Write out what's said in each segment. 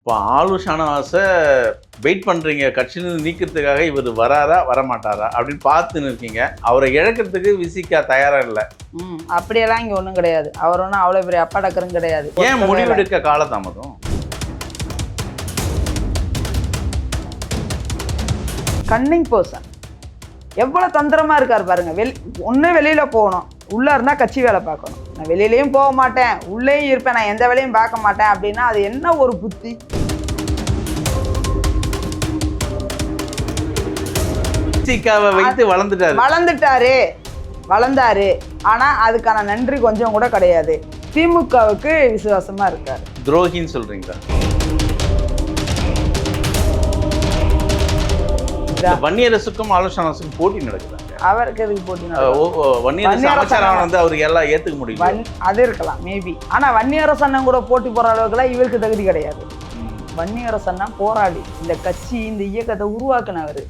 இப்போ ஆளு ஷானவாஸை வெயிட் பண்ணுறீங்க, கட்சியிலிருந்து நீக்கிறதுக்காக இவர் வராரா வரமாட்டாரா அப்படின்னு பார்த்துன்னு இருக்கீங்க. அவரை இழக்கிறதுக்கு விசிகா தயாராக இல்லை. அப்படியெல்லாம் இங்கே ஒன்றும் கிடையாது. அவர் ஒன்றும் அவ்வளோ பெரிய அப்பா டக்கரும் கிடையாது. ஏன் முடிவெடுக்க காலதாமதம்? கன்னிங் பர்சன் எவ்வளோ தந்திரமாக இருக்கார் பாருங்க. வெளியில் போகணும், உள்ளே இருந்தால் கட்சி வேலை பார்க்கணும். நான் வெளியிலையும் போக மாட்டேன், உள்ளேயும் இருப்பேன், நான் எந்த வேலையும் பார்க்க மாட்டேன் அப்படின்னா அது என்ன ஒரு புத்தி? விசிகாவை வைத்து வளர்ந்தாரு. ஆனால் அதுக்கான நன்றி கொஞ்சம் கூட கிடையாது. திமுகவுக்கு விசுவாசமாக இருக்கார். துரோகின்னு சொல்றீங்களா? வன்னியரசுக்கும் ஆளு ஷானவாஸுக்கும் போட்டி நடக்குதாங்க. அவருக்கு எதுக்கு போட்டி? வன்னியரசு அமைச்சராக வந்து அவருக்கு எல்லாம் ஏற்றுக்க முடியும். அது இருக்கலாம் மேபி. ஆனால் வன்னியரசு அண்ணன் கூட போட்டி போகிற அளவுக்குலாம் இவருக்கு தகுதி கிடையாது. வன்னியரசு அண்ணன் போராடி இந்த கட்சி இந்த இயக்கத்தை உருவாக்குனவர்.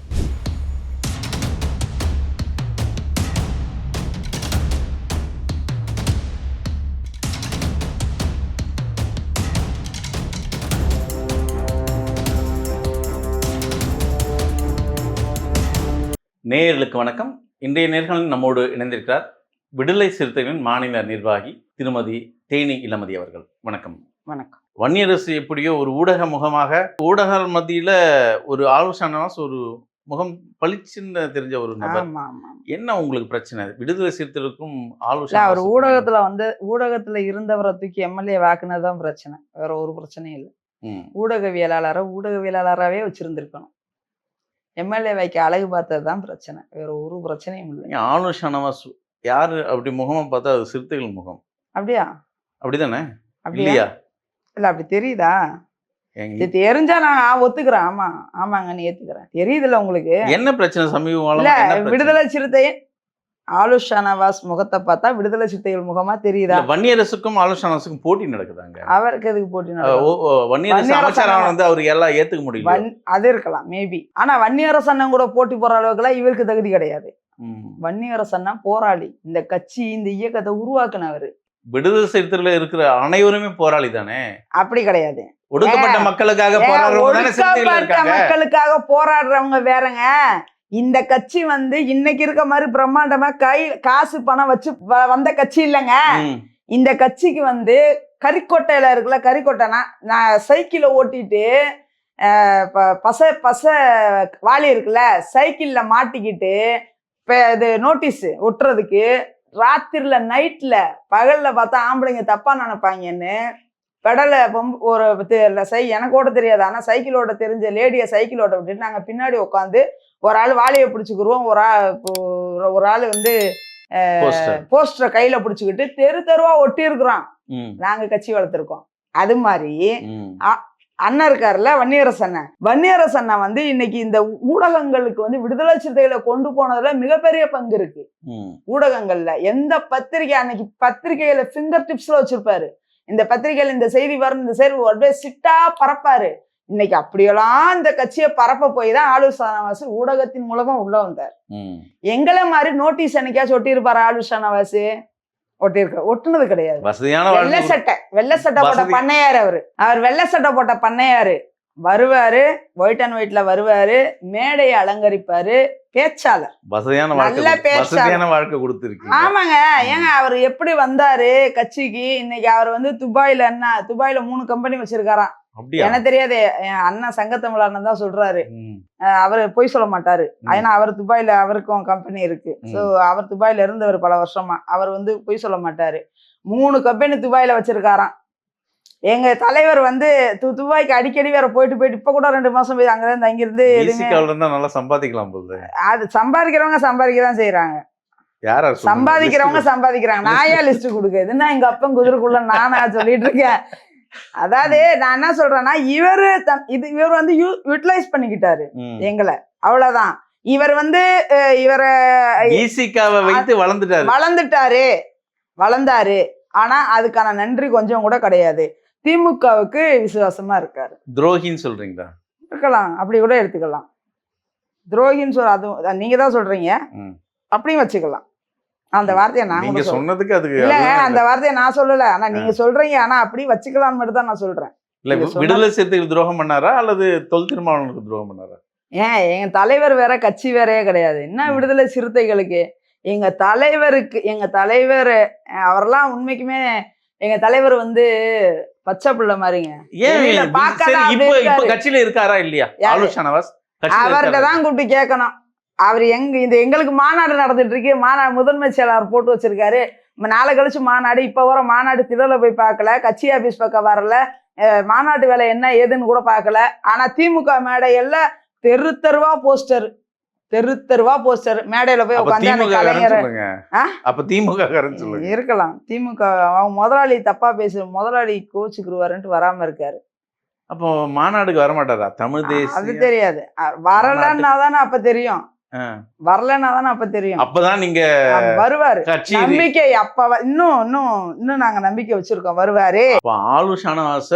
நேயர்களுக்கு வணக்கம். இன்றைய நேர்காணலில் நம்மோடு இணைந்திருக்கிறார் விடுதலை சிறுத்தைகளின் மாநில நிர்வாகி திருமதி தேனி இளமதி அவர்கள். வணக்கம். வணக்கம். வன்னியரசு எப்படியோ ஒரு ஊடக முகமாக ஊடக மத்தியில ஒரு ஆளு ஷானவாஸ் ஒரு முகம் பளிச்சுன்னு தெரிஞ்ச ஒரு நபர். என்ன உங்களுக்கு பிரச்சனை? விடுதலை சிறுத்தைகளுக்கும் ஆளு ஷானவாஸ் அவர் ஊடகத்துல இருந்தவரை தூக்கி எம்எல்ஏ வாக்குனதுதான் பிரச்சனை, வேற ஒரு பிரச்சனையும் இல்லை. ஊடகவியலாளராகவே வச்சிருந்திருக்கணும். எம்எல்ஏ வைக்க அழகு பார்த்தது தான் பிரச்சனை, வேற ஒரு பிரச்சனையும் இல்லை. ஆளு ஷானவாஸ் யாரு அப்படி முகமா பார்த்தா அது சிறுத்தைகள் முகம். அப்படியா? அப்படிதானே? இல்லையா? இல்ல அப்படி தெரியுதா? தெரிஞ்சா நான் ஒத்துக்கிறேன். ஆமாங்க நீ ஏத்துக்கிறேன். தெரியுதுல்ல உங்களுக்கு என்ன பிரச்சனை? சமீப விடுதலை சிறுத்தை ஆளு ஷானவாஸ் முகத்தை பார்த்தா விடுதலை சிறுத்தைகள் முகமா தெரியுதா? வன்னியரசுக்கும் ஆளு ஷானவாஸுக்கும் போட்டி நடக்குதாங்க. அவருக்கு எதுக்கு போட்டி? வன்னியரசு அமைச்சராக வந்து அவருக்கு எல்லாம் ஏத்துக்க முடியும். அது இருக்கலாம் மேபி. ஆனா வன்னியரசு அண்ணன் கூட போட்டி போற அளவுக்குலாம் இவருக்கு தகுதி கிடையாது. வன்னியரசு அண்ணன் போராளி, இந்த கட்சி இந்த இயக்கத்தை உருவாக்குனவர். விடுதலை சிறுத்தையில இருக்கிற அனைவருமே போராளி தானே? அப்படி கிடையாது. ஒடுக்கப்பட்ட மக்களுக்காக மக்களுக்காக போராடுறவங்க வேறங்க. இந்த கட்சி வந்து இன்னைக்கு இருக்க மாதிரி பிரம்மாண்டமா காசு பணம் வச்சு வந்த கட்சி இல்லைங்க. இந்த கட்சிக்கு வந்து கறிக்கொட்டையில இருக்குல்ல, கறிக்கொட்டைனா நான் சைக்கிளை ஓட்டிட்டு பச வாளி இருக்குல்ல, சைக்கிள்ல மாட்டிக்கிட்டு இது நோட்டீஸ் ஒட்டுறதுக்கு ராத்திரில நைட்ல பகல்ல பார்த்தா ஆம்பளைங்க தப்பா நினைப்பாங்கன்னு பெடலை ஒரு எனக்கு ஓட்ட தெரியாது, ஆனா சைக்கிள் ஓட்ட தெரிஞ்ச லேடியை சைக்கிள் ஓட்ட விட்டுட்டு நாங்க பின்னாடி உட்காந்து ஒரு ஆள் வாளியை பிடிச்சிக்கிருவோம், ஒரு ஆள் வந்து போஸ்டரை கையில பிடிச்சிக்கிட்டு தெருவா ஒட்டி இருக்கிறோம். நாங்க கட்சி வளர்த்துருக்கோம். அது மாதிரி அண்ணன் இருக்காருல்ல வன்னியரசு அண்ணன் வந்து இன்னைக்கு இந்த ஊடகங்களுக்கு வந்து விடுதலை சிறுத்தைகளை கொண்டு போனதுல மிகப்பெரிய பங்கு இருக்கு. ஊடகங்கள்ல எந்த பத்திரிகை அன்னைக்கு பத்திரிகையில ஃபிங்கர் டிப்ஸ்ல வச்சிருப்பாரு. இந்த பத்திரிகையில இந்த செய்தி வரும், இந்த செய்தி அப்படியே சிட்டா பரப்பாரு. இன்னைக்கு அப்படியெல்லாம் இந்த கட்சியை பரப்ப போய் தான் ஆளு ஷானவாஸ் ஊடகத்தின் மூலமா உள்ள வந்தார். எங்களை மாதிரி நோட்டீஸ் என்னைக்காச்சும் ஒட்டி இருப்பாரு ஆளு ஷானவாஸ்? ஒட்டுனது கிடையாது. வெள்ளை சட்டை போட்ட பண்ணையாரு அவர் வெள்ளை சட்டை போட்ட பண்ணையாரு. வருவாரு, ஒயிட் அண்ட் ஒயிட்ல வருவாரு, மேடையை அலங்கரிப்பாரு, பேச்சாளர், நல்ல வாழ்க்கை கொடுத்திருக்கு. ஆமாங்க. ஏங்க அவர் எப்படி வந்தாரு கட்சிக்கு? இன்னைக்கு அவர் வந்து துபாயில 3 கம்பெனி வச்சிருக்காராம். எனக்கு தெரியாது, என் அண்ணன் சங்கத்தமிழ் அண்ணன் தான் சொல்றாரு. அவரு பொய் சொல்ல மாட்டாரு. ஏன்னா அவர் துபாயில அவருக்கும் கம்பெனி இருக்கு. சோ அவர் துபாயில இருந்தவர் பல வருஷமா. அவர் வந்து பொய் சொல்ல மாட்டாரு. 3 கம்பெனி துபாயில வச்சிருக்காராம். எங்க தலைவர் வந்து துபாய்க்கு அடிக்கடி வேற போயிட்டு இப்ப கூட 2 மாசம் போய் அங்கதான் தங்கியிருந்து நல்லா சம்பாதிக்கலாம். அது சம்பாதிக்கிறவங்க சம்பாதிக்கதான் செய்யறாங்க. சம்பாதிக்கிறாங்க. நான் ஏன் லிஸ்ட் கொடுக்குதுன்னா எங்க அப்பன் குதிரைக்குள்ள நானா சொல்லிட்டு இருக்கேன். அதாவது நான் என்ன சொல்றேன்னா, இவர் வந்து யூட்டிலைஸ் பண்ணிக்கிட்டாரு எங்களை, அவ்வளவுதான். இவர் வந்து இவரை வைத்து வளர்ந்தாரு. ஆனா அதுக்கான நன்றி கொஞ்சம் கூட கிடையாது. திமுகவுக்கு விசுவாசமா இருக்காரு. துரோகின்னு சொல்றீங்களா? இருக்கலாம், அப்படி கூட எடுத்துக்கலாம். துரோகின்னு சொல்ற அது நீங்க தான் சொல்றீங்க, அப்படியும் வச்சுக்கலாம். அந்த வார்த்தையை நான் சொன்னதுக்கு அதுக்கு இல்ல, அந்த வார்த்தையை நான் சொல்லல, ஆனா நீங்க சொல்றீங்க. ஆனா அப்படி வச்சுக்கலாம்னு மட்டும் தான் நான் சொல்றேன். இல்ல விடுதலை சிறுத்தைகள் துரோகம் பண்ணாரா அல்லது தொல் திருமாவளவனுக்கு துரோகம் பண்ணாரா? ஏன் எங்க தலைவர் வேற கட்சி வேறையே கிடையாது. என்ன விடுதலை சிறுத்தைகளுக்கு? எங்க தலைவர் அவரெல்லாம் உண்மைக்குமே எங்க தலைவர் வந்து பச்சை பிள்ளை மாதிரிங்க. இப்ப கட்சியில இருக்காரா இல்லையா ஆளுஷ் ஷானவாஸ்? அவர்கிட்ட தான் கூப்பிட்டு கேட்கணும். அவர் எங்களுக்கு மாநாடு நடந்துட்டு இருக்கு. மாநாடு முதன்மை செயலாளர் போட்டு வச்சிருக்காரு. நாளை கழிச்சு மாநாடு. இப்ப வர மாநாடு திடல போய் பார்க்கல, கட்சி ஆபீஸ் பக்கம் வரல, மாநாட்டு வேலை என்ன ஏதுன்னு கூட பார்க்கல. ஆனா திமுக மேடையல்ல தெரு தெருவா போஸ்டர் மேடையில போய் உட்காந்து இருக்கலாம். திமுக அவங்க முதலாளி தப்பா முதலாளி கோச்சுக்குருவாருன்ட்டு வராம இருக்காரு. அப்போ மாநாடுக்கு வரமாட்டாரா தமிழ் தேசியம்? அது தெரியாது. வரலன்னா தானே அப்ப தெரியும். அப்பதான் நீங்க வருவாரு. நம்பிக்கை அப்ப இன்னும் நாங்க நம்பிக்கை வச்சிருக்கோம் வருவாரு. ஆளுஷ் ஷானவாஸ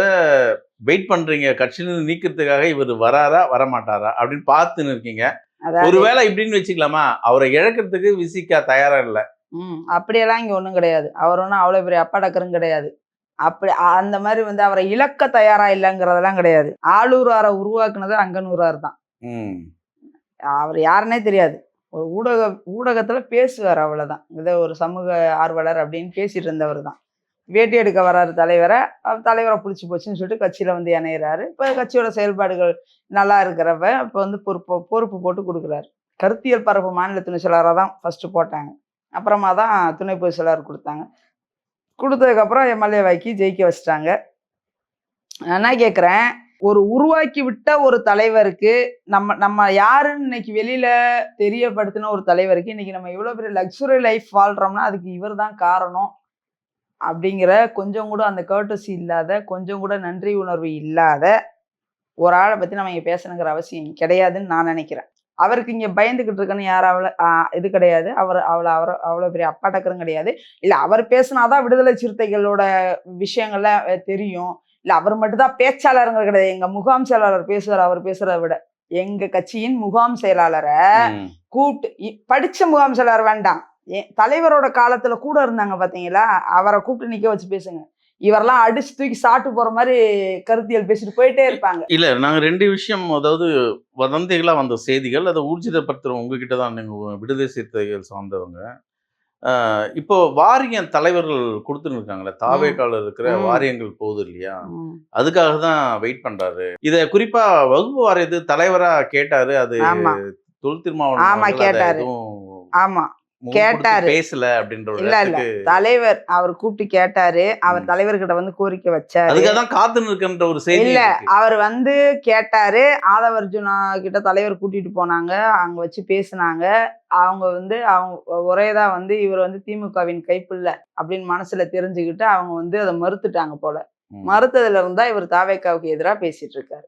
வெயிட் பண்றீங்க, கட்சியிலிருந்து நீக்கிறதுக்காக இவர் வராரா வரமாட்டாரா அப்படின்னு பார்த்துன்னு இருக்கீங்க. ஒருவேளை இப்படின்னு வச்சுக்கலாமா, அவரை இழக்கிறதுக்கு விசிகா தயாரா இல்ல? அப்படியெல்லாம் இங்க ஒண்ணும் கிடையாது. அவர் ஒன்னும் அவ்வளவு பெரிய அப்பாடக்கரும் கிடையாது. அப்படி அந்த மாதிரி வந்து அவரை இழக்க தயாரா இல்லைங்கிறதெல்லாம் கிடையாது. ஆளூராரை உருவாக்குனது அங்கனூரார் தான். அவர் யாருன்னே தெரியாது. ஒரு ஊடகத்துல பேசுவார், அவ்வளவுதான். இதை ஒரு சமூக ஆர்வலர் அப்படின்னு பேசிட்டு இருந்தவர் தான். வேட்டி எடுக்க வர்றாரு தலைவரை பிடிச்சி போச்சுன்னு சொல்லிட்டு கட்சியில வந்து இணையிறாரு. இப்ப கட்சியோட செயல்பாடுகள் நல்லா இருக்கிறப்ப இப்ப வந்து பொறுப்பு போட்டு கொடுக்குறாரு. கருத்தியல் பரப்பு மாநில துணை செயலாளராக தான் ஃபர்ஸ்ட் போட்டாங்க. அப்புறமா தான் துணை பொதுச் செயலாளர் கொடுத்தாங்க. கொடுத்ததுக்கப்புறம் எம்எல்ஏ வாக்கி ஜெயிக்க வச்சிட்டாங்க. நான் என்ன கேட்குறேன், ஒரு உருவாக்கி விட்ட ஒரு தலைவருக்கு நம்ம யாருன்னு இன்னைக்கு வெளியில தெரியப்படுத்தின ஒரு தலைவருக்கு இன்னைக்கு நம்ம இவ்வளவு பெரிய லக்ஸுரி லைஃப் வாழ்றோம்னா அதுக்கு இவர் தான் காரணம் அப்படிங்கிற கொஞ்சம் கூட அந்த கர்ட்டசி இல்லாத, கொஞ்சம் கூட நன்றி உணர்வு இல்லாத ஒரு ஆளை பத்தி நம்ம இங்க பேசணுங்கிற அவசியம் கிடையாதுன்னு நான் நினைக்கிறேன். அவருக்கு இங்க பயந்துகிட்டு இருக்குன்னு யாரும் இது கிடையாது. அவ்வளவு பெரிய அப்பாட்டக்கரும் கிடையாது. இல்ல அவர் பேசினாதான் விடுதலை சிறுத்தைகளோட விஷயங்கள்லாம் தெரியும். இல்ல அவர் மட்டும்தான் பேச்சாளருங்க கிடையாது. எங்க முகாம் செயலாளர் பேசுவார். அவர் பேசுறத விட எங்க கட்சியின் முகாம் செயலாளரை கூப்பிட்டு, படிச்ச முகாம் செயலாளர் வேண்டாம், தலைவரோட காலத்துல கூட இருந்தாங்க பாத்தீங்களா, அவரை கூப்பிட்டு நிக்க வச்சு பேசுங்க. இவரெல்லாம் அடிச்சு தூக்கி சாட்டு போற மாதிரி கருத்தியல் பேசிட்டு போயிட்டே இருப்பாங்க. இல்ல நாங்க ரெண்டு விஷயம், அதாவது வதந்திகளா வந்த செய்திகள், அதை ஊர்ஜிதப்படுத்துறோம் உங்ககிட்ட தான். நீங்க விடுதலை சிறுத்தைகள் சார்ந்தவங்க. இப்போ வாரியம் தலைவர்கள் கொடுத்துன்னு இருக்காங்களே, தாவேக்கால இருக்கிற வாரியங்கள் போகுது இல்லையா, அதுக்காக தான் வெயிட் பண்றாரு. இத குறிப்பா வகுப்பு வாரியத்து தலைவரா கேட்டாரு. அது தொல் திருமாவளவன் கேட்டாரு. ஆமா கேட்டாரு, பேசல அப்படின்ற. இல்ல தலைவர் அவர் கூப்பிட்டு கேட்டாரு. அவர் தலைவர்கிட்ட வந்து கோரிக்கை வச்சாரு. அதுக்காக காத்துன்னு இருக்கின்ற ஒரு செய்தி. இல்ல அவர் வந்து கேட்டாரு. ஆதவர்ஜுனா கிட்ட தலைவர் கூட்டிட்டு போனாங்க. அங்க வச்சு பேசினாங்க. அவங்க வந்து ஒரேதான் வந்து இவர் வந்து திமுகவின் கைப்புள்ள அப்படின்னு மனசுல தெரிஞ்சுக்கிட்டு அவங்க வந்து அதை மறுத்துட்டாங்க போல. மறுத்ததுல இருந்தா இவர் தாவேக்காவுக்கு எதிராக பேசிட்டு இருக்காரு.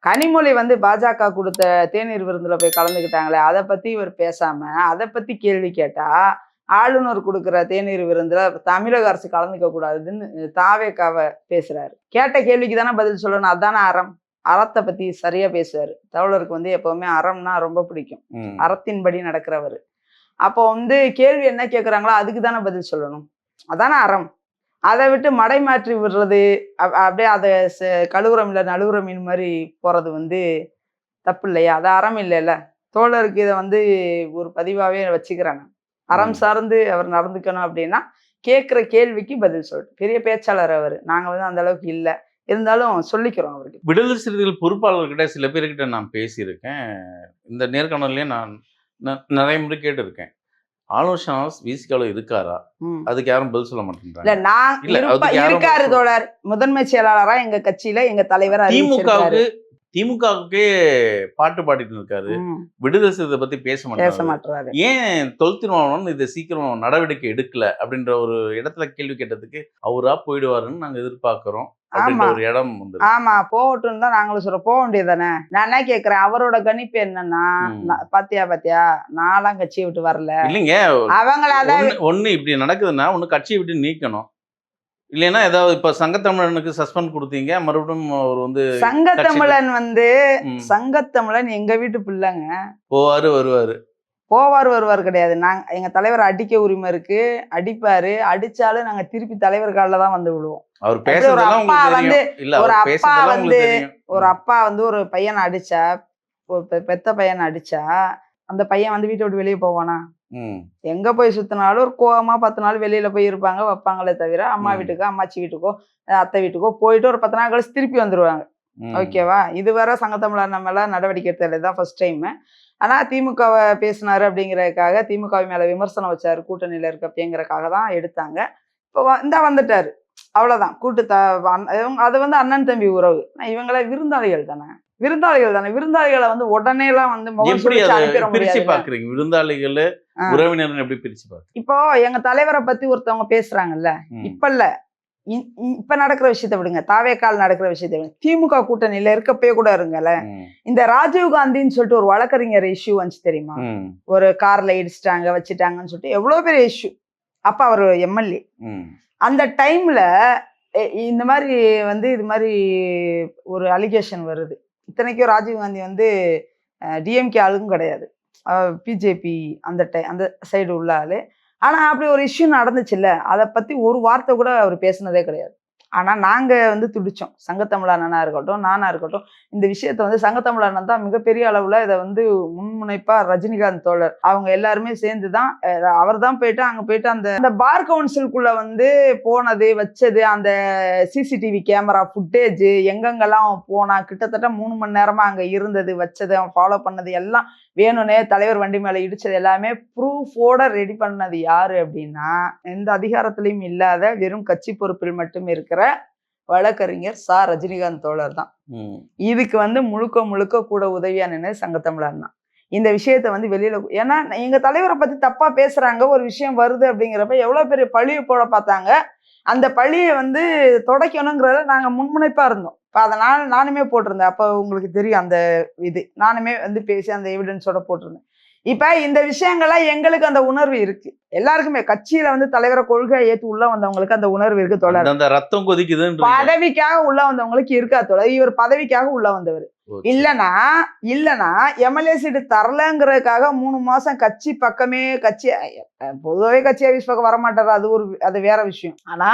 கனிமொழி வந்து பாஜக கொடுத்த தேநீர் விருந்துல போய் கலந்துக்கிட்டாங்களே, அதை பத்தி இவர் பேசாம அதை பத்தி கேள்வி கேட்டா, ஆளுநர் கொடுக்குற தேநீர் விருந்துல தமிழக அரசு கலந்துக்க கூடாதுன்னு தாவேக்காவை பேசுறாரு. கேட்ட கேள்விக்கு தானே பதில் சொல்லணும். அதுதானே அறம். அறத்தை பத்தி சரியா பேசுவாரு. தமிழருக்கு வந்து எப்பவுமே அறம்னா ரொம்ப பிடிக்கும். அறத்தின்படி நடக்கிறவர். அப்போ வந்து கேள்வி என்ன கேட்குறாங்களோ அதுக்கு தானே பதில் சொல்லணும். அதானே அறம். அதை விட்டு மடை மாற்றி விடுறது, அப்படியே அதை கழுவுறம் இல்லை நழுவுற மீன் மாதிரி போறது வந்து தப்பு இல்லையா? அது அறம் இல்லைல்ல. தோழருக்கு இதை வந்து ஒரு பதிவாவே வச்சுக்கிறாங்க. அறம் சார்ந்து அவர் நடந்துக்கணும் அப்படின்னா கேட்குற கேள்விக்கு பதில் சொல்லட்டும். பெரிய பேச்சாளர் அவர். நாங்க வந்து அந்த அளவுக்கு இல்லை, இருந்தாலும் சொல்லிக்கிறோம் அவருக்கு. விடுதலை சிறுத்தைகள் பொறுப்பாளர்கிட்ட சில பேர்கிட்ட நான் பேசியிருக்கேன். இந்த நேர்காணல்லையே நான் நிறைய முறை கேட்டிருக்கேன், ஆளுஷ் ஷானவாஸ் விசிகால இருக்காரா? அதுக்கு யாரும் பதில் சொல்ல மாட்டேங்கிறாங்க. இருக்காரு தோழர். முதன்மை செயலாளரா எங்க கட்சியில எங்க தலைவர் திமுகவுக்கே பாட்டு பாடிட்டு இருக்காரு. விடுதலை சிறுத்தை பத்தி பேச மாட்டாரு. ஏன் தொல் திருமாவளவன் இதை சீக்கிரம் நடவடிக்கை எடுக்கல அப்படின்ற ஒரு இடத்துல கேள்வி கேட்டதுக்கு அவரா போயிடுவாருன்னு நாங்க எதிர்பார்க்கிறோம். ஒரு இடம் வந்து ஆமா போகட்டும் தான் நாங்களும் சொல்றோம். போக வேண்டியதானே. நான் என்ன கேக்குறேன், அவரோட கணிப்பு என்னன்னா, பாத்தியா நான்லாம் கட்சியை விட்டு வரல இல்லைங்க. அவங்களாதான் ஒண்ணு இப்படி நடக்குதுன்னா ஒண்ணு கட்சியை விட்டு நீக்கணும், இல்லைன்னா ஏதாவது இப்ப சங்கத்தமிழனுக்கு சஸ்பெண்ட் கொடுத்தீங்க, மறுபடியும் அவர் வந்து சங்கத்தமிழன் வந்து சங்கத்தமிழன் எங்க வீட்டு பிள்ளைங்க. போவாரு வருவாரு. போவார் வருவார் கிடையாது. எங்க தலைவர் அடிக்க உரிமை இருக்கு, அடிப்பாரு. அடிச்சாலும் நாங்க திருப்பி தலைவர் காலில் தான் வந்து விடுவோம். அவர் எப்படி ஒரு பேசுறதெல்லாம் அப்பா உங்களுக்கு வந்து தெரியும் இல்ல ஒரு அவர் அப்பா பேசுறதெல்லாம் வந்து உங்களுக்கு தெரியும். ஒரு அப்பா வந்து ஒரு பையனை அடிச்சா, ஒரு பெத்த பையனை அடிச்சா, அந்த பையன் வந்து வீட்டை விட்டு வெளியே போவானா? ம். எங்க போய் சுத்தினாலும் ஒரு கோவமா 10 நாள் வெளியில போய் இருப்பாங்க, வைப்பாங்களே தவிர அம்மா ம். வீட்டுக்கோ, அம்மாச்சி வீட்டுக்கோ, அத்தை வீட்டுக்கோ போயிட்டு ஒரு 10 நாள் கழிச்சு திருப்பி வந்துருவாங்க. ம். ஓகேவா? இதுவரை சங்கத்தமிழர் நம்ம எல்லாம் நடவடிக்கை எடுத்தது தான் ஃபர்ஸ்ட் டைம். ஆனா திமுகவை பேசினாரு அப்படிங்கிறதுக்காக திமுக மேல விமர்சனம் வச்சாரு, கூட்டணியில இருக்கு அப்படிங்கறக்காக தான் எடுத்தாங்க. இப்போ இந்தா வந்துட்டாரு, அவ்வளவுதான். அது வந்து அண்ணன் தம்பி உறவு. இவங்கள விருந்தாளிகள் தானே, விருந்தாளிகளை வந்து உடனே எல்லாம் வந்து முகம் எப்படி சுழிச்சு அதை அனுப்பிட பிரிச்சு முடியாது. பாக்குறீங்க விருந்தாளிகள் உறவினர் எப்படி பிரிச்சு பாக்குறீங்க? இப்போ எங்க தலைவரை பத்தி ஒருத்தவங்க பேசுறாங்கல்ல, ம். இப்ப இல்ல, இப்ப நடக்கிற விஷயத்த விடுங்க, தாவேக்கால் நடக்கிற விஷயத்த விடுங்க, திமுக கூட்டணியில இருக்கப்பே கூட இருங்கல. ம். இந்த ராஜீவ் காந்தின்னு சொல்லிட்டு ஒரு வழக்கறிஞர் இஷ்யூ வந்துச்சு தெரியுமா? ம். ஒரு கார்ல இடிச்சிட்டாங்க வச்சுட்டாங்கன்னு சொல்லிட்டு எவ்வளவு பெரிய இஷ்யூ. அப்ப அவர் எம்எல்ஏ. ம். அந்த டைம்ல இந்த மாதிரி வந்து இது மாதிரி ஒரு அலிகேஷன் வருது. இத்தனைக்கும் ராஜீவ் காந்தி வந்து டிஎம்கே ஆளுக்கும் கிடையாது, பிஜேபி அந்த சைடு உள்ள ஆளு. ஆனா அப்படி ஒரு இஷ்யூ நடந்துச்சுல்ல, அதை பத்தி ஒரு வார்த்தை கூட அவர் பேசுனதே கிடையாது. ஆனா நாங்க வந்து துடிச்சோம். சங்கத்தமிழ் அண்ணனா இருக்கட்டும், நானா இருக்கட்டும், இந்த விஷயத்த வந்து சங்கத்தமிழ் அண்ணன் தான் மிகப்பெரிய அளவுல இதை வந்து முன்முனைப்பா, ரஜினிகாந்த் தோழர் அவங்க எல்லாருமே சேர்ந்துதான், அவர் தான் போயிட்டு அங்க போயிட்டு அந்த பார் கவுன்சிலுக்குள்ள வந்து போனது வச்சது, அந்த சிசிடிவி கேமரா ஃபுட்டேஜ் எங்கெங்கெல்லாம் போனா, கிட்டத்தட்ட 3 மணி நேரமா அங்க இருந்தது, வச்சது, அவன் ஃபாலோ பண்ணது எல்லாம் வேணும்னே தலைவர் வண்டி மேல இடிச்சது எல்லாமே ப்ரூஃபோட ரெடி பண்ணது யாரு அப்படின்னா, எந்த அதிகாரத்திலையும் இல்லாத வெறும் கட்சி பொறுப்பில் மட்டும் இருக்கிற வழக்கறிஞர் சா ரஜினிகாந்த் தோழர் தான். இதுக்கு வந்து முழுக்க முழுக்க கூட உதவியா நின்னது சங்கத்தமிழர் தான். இந்த விஷயத்த வந்து வெளியில, ஏன்னா எங்க தலைவரை பத்தி தப்பா பேசுறாங்க, ஒரு விஷயம் வருது அப்படிங்கிறப்ப எவ்வளவு பெரிய பழியை போட பார்த்தாங்க. அந்த பழியை வந்து தொடக்கணுங்கிறத நாங்க முன்முனைப்பா இருந்தோம். இப்போ அதை நானுமே போட்டிருந்தேன். அப்போ உங்களுக்கு தெரியும் அந்த இது, நானுமே வந்து பேசி அந்த எவிடன்ஸோட போட்டிருந்தேன். இப்ப இந்த விஷயங்கள்லாம் எங்களுக்கு அந்த உணர்வு இருக்கு, எல்லாருக்குமே. கட்சியில வந்து தலைவரை கொள்கை ஏத்து உள்ள வந்தவங்களுக்கு அந்த உணர்வு இருக்கு தோழர். அந்த ரத்தம் கொதிக்குது, பதவிக்காக உள்ள வந்தவங்களுக்கு இருக்கா தோழர்? இவர் பதவிக்காக உள்ள வந்தவர். இல்லனா எம்எல்ஏ சீட்டு தரலங்கிறதுக்காக 3 மாசம் கட்சி பக்கமே, பொதுவாகவே கட்சி ஆபீஸ் பக்கம் வரமாட்டாரு, அது வேற விஷயம். ஆனா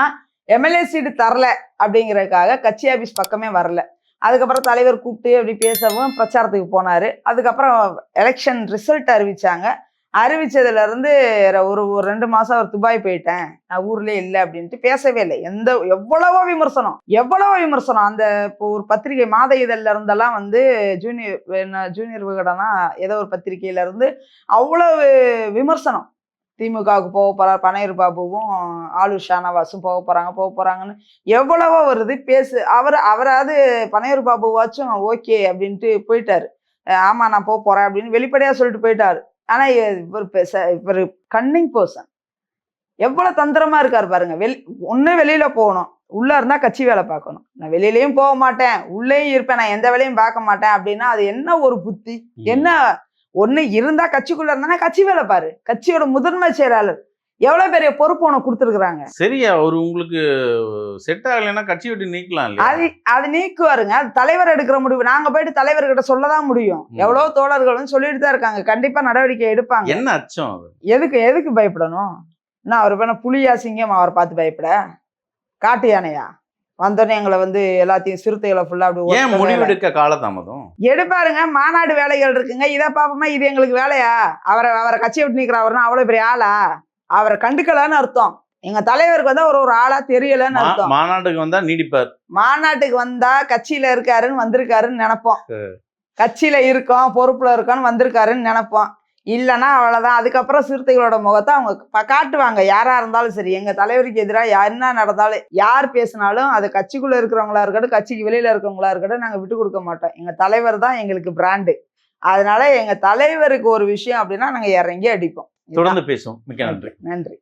எம்எல்ஏ சீட்டு தரல அப்படிங்கிறதுக்காக கட்சி ஆபீஸ் பக்கமே வரல. அதுக்கப்புறம் தலைவர் கூப்பிட்டு அப்படி பேசவும் பிரச்சாரத்துக்கு போனாரு. அதுக்கப்புறம் எலெக்ஷன் ரிசல்ட் அறிவிச்சாங்க. அறிவிச்சதுல இருந்து ஒரு 2 மாசம் அவர் துபாய் போயிட்டேன், நான் ஊர்லயே இல்லை அப்படின்ட்டு பேசவே இல்லை. எவ்வளவோ விமர்சனம். அந்த இப்போ ஒரு பத்திரிகை மாத இதழ்ல இருந்தெல்லாம் வந்து ஜூனியர் விகடனா ஏதோ ஒரு பத்திரிகையில இருந்து அவ்வளவு விமர்சனம். திமுகவுக்கு போக போறார் பனையூர் பாபுவும் ஆளூர் ஷானவாசும் போக போறாங்கன்னு எவ்வளவோ வருது. அவராவது பனையூர் பாபுவாச்சும் ஓகே அப்படின்ட்டு போயிட்டாரு. ஆமா நான் போறேன் அப்படின்னு வெளிப்படையா சொல்லிட்டு போயிட்டாரு. ஆனா இவர் கன்னிங் பர்சன், எவ்வளவு தந்திரமா இருக்காரு பாருங்க. வெளியில போகணும், உள்ள இருந்தா கட்சி வேலை பார்க்கணும். நான் வெளியிலயும் போக மாட்டேன், உள்ளேயும் இருப்பேன், நான் எந்த வேலையும் பார்க்க மாட்டேன் அப்படின்னா அது என்ன ஒரு புத்தி? என்ன ஒண்ணு இருந்தா கட்சிக்குள்ள இருந்தா கட்சி வேலை பாரு. கட்சியோட முதன்மை செயலாளர், எவ்வளவு பெரிய பொறுப்பு உனக்கு கொடுத்துருக்காங்க. சரியா, ஒரு உங்களுக்கு செட் ஆகலைன்னா கட்சி விட்டு நீக்கலாம். அது நீக்குவாருங்க, அது தலைவர் எடுக்கிற முடிவு. நாங்க போயிட்டு தலைவர்கிட்ட சொல்லதான் முடியும். எவ்வளவு தோழர்கள் சொல்லிட்டு தான் இருக்காங்க, கண்டிப்பா நடவடிக்கை எடுப்பாங்க. என்ன அச்சம்? எதுக்கு பயப்படணும்? நான் அவர் பேன புலியா சிங்கம் அவரை பார்த்து பயப்பட? காட்டு யானையா வந்தோடனே எங்களை வந்து எல்லாத்தையும் சிறுத்தைகளை ஃபுல்லா அப்படி ஏன் முடிவெடுக்க காலதாமதம்? எடுப்பாருங்க, மாநாடு வேலைகள் இருக்குங்க, இதை பாப்போமா, இது எங்களுக்கு வேலையா? அவரை கட்சியை விட்டு நிற்கிறாருன்னா அவ்வளவு பெரிய ஆளா? அவரை கண்டுக்கலன்னு அர்த்தம். எங்க தலைவருக்கு வந்தா ஒரு ஆளா தெரியலன்னு அர்த்தம். மாநாட்டுக்கு வந்தா நீடிப்பார், மாநாட்டுக்கு வந்தா கட்சியில இருக்காருன்னு வந்திருக்காருன்னு நினைப்போம், கட்சியில இருக்கோம் பொறுப்புல இருக்கோன்னு வந்திருக்காருன்னு நினைப்போம். இல்லைன்னா அவ்வளவுதான். அதுக்கப்புறம் சிறுத்தைகளோட முகத்தை அவங்க காட்டுவாங்க. யாரா இருந்தாலும் சரி, எங்க தலைவருக்கு எதிராக என்ன நடந்தாலும், யார் பேசினாலும், அது கட்சிக்குள்ள இருக்கிறவங்களா இருக்கட்டும், கட்சிக்கு வெளியில இருக்கவங்களா இருக்கட்டும், நாங்க விட்டு கொடுக்க மாட்டோம். எங்க தலைவர் தான் எங்களுக்கு பிராண்டு. அதனால எங்க தலைவருக்கு ஒரு விஷயம் அப்படின்னா நாங்க இறங்கி அடிப்போம். தொடர்ந்து பேசுவோம். மிக்க நன்றி. நன்றி.